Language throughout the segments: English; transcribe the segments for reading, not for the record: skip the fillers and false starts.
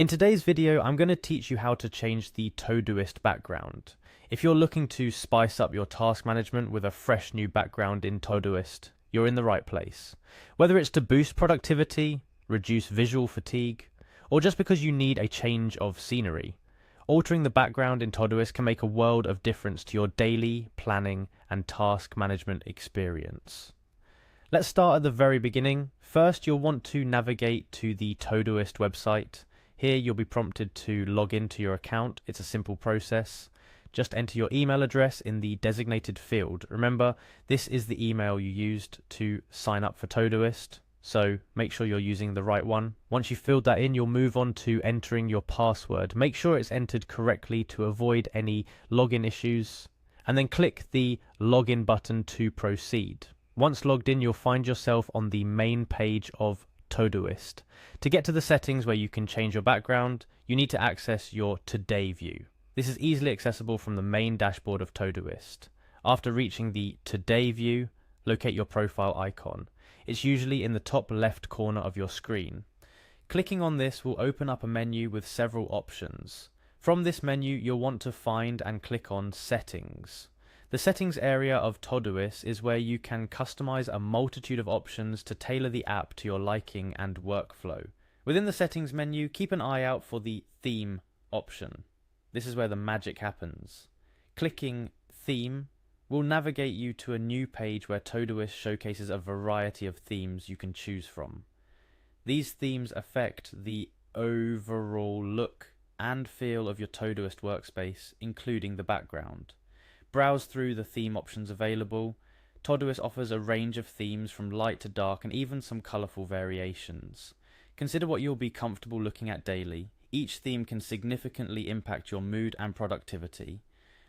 In today's video, I'm going to teach you how to change the Todoist background. If you're looking to spice up your task management with a fresh new background in Todoist, you're in the right place. Whether it's to boost productivity, reduce visual fatigue, or just because you need a change of scenery, altering the background in Todoist can make a world of difference to your daily planning and task management experience. Let's start at the very beginning. First, you'll want to navigate to the Todoist website. Here you'll be prompted to log into your account. It's a simple process. Just enter your email address in the designated field. Remember, this is the email you used to sign up for Todoist, so make sure you're using the right one. Once you've filled that in, you'll move on to entering your password. Make sure it's entered correctly to avoid any login issues, and then click the login button to proceed. Once logged in, you'll find yourself on the main page of Todoist. To get to the settings where you can change your background, you need to access your Today view. This is easily accessible from the main dashboard of Todoist. After reaching the Today view, locate your profile icon. It's usually in the top left corner of your screen. Clicking on this will open up a menu with several options. From this menu, you'll want to find and click on Settings. The settings area of Todoist is where you can customize a multitude of options to tailor the app to your liking and workflow. Within the settings menu, keep an eye out for the theme option. This is where the magic happens. Clicking Theme will navigate you to a new page where Todoist showcases a variety of themes you can choose from. These themes affect the overall look and feel of your Todoist workspace, including the background. Browse through the theme options available. Todoist offers a range of themes from light to dark and even some colourful variations. Consider what you'll be comfortable looking at daily. Each theme can significantly impact your mood and productivity.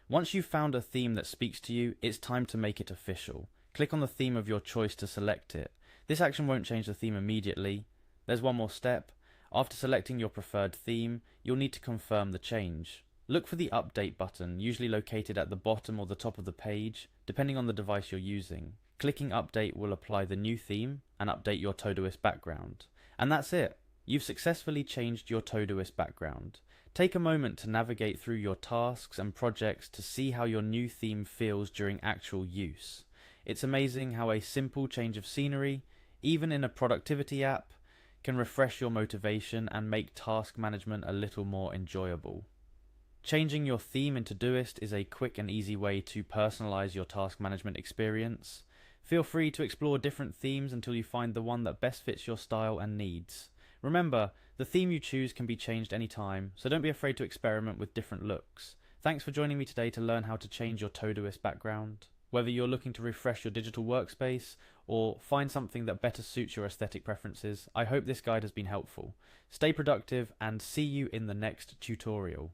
Once you've found a theme that speaks to you, it's time to make it official. Click on the theme of your choice to select it. This action won't change the theme immediately. There's one more step. After selecting your preferred theme, you'll need to confirm the change. Look for the update button, usually located at the bottom or the top of the page, depending on the device you're using. Clicking update will apply the new theme and update your Todoist background. And that's it. You've successfully changed your Todoist background. Take a moment to navigate through your tasks and projects to see how your new theme feels during actual use. It's amazing how a simple change of scenery, even in a productivity app, can refresh your motivation and make task management a little more enjoyable. Changing your theme in Todoist is a quick and easy way to personalize your task management experience. Feel free to explore different themes until you find the one that best fits your style and needs. Remember, the theme you choose can be changed anytime, so don't be afraid to experiment with different looks. Thanks for joining me today to learn how to change your Todoist background. Whether you're looking to refresh your digital workspace or find something that better suits your aesthetic preferences, I hope this guide has been helpful. Stay productive and see you in the next tutorial.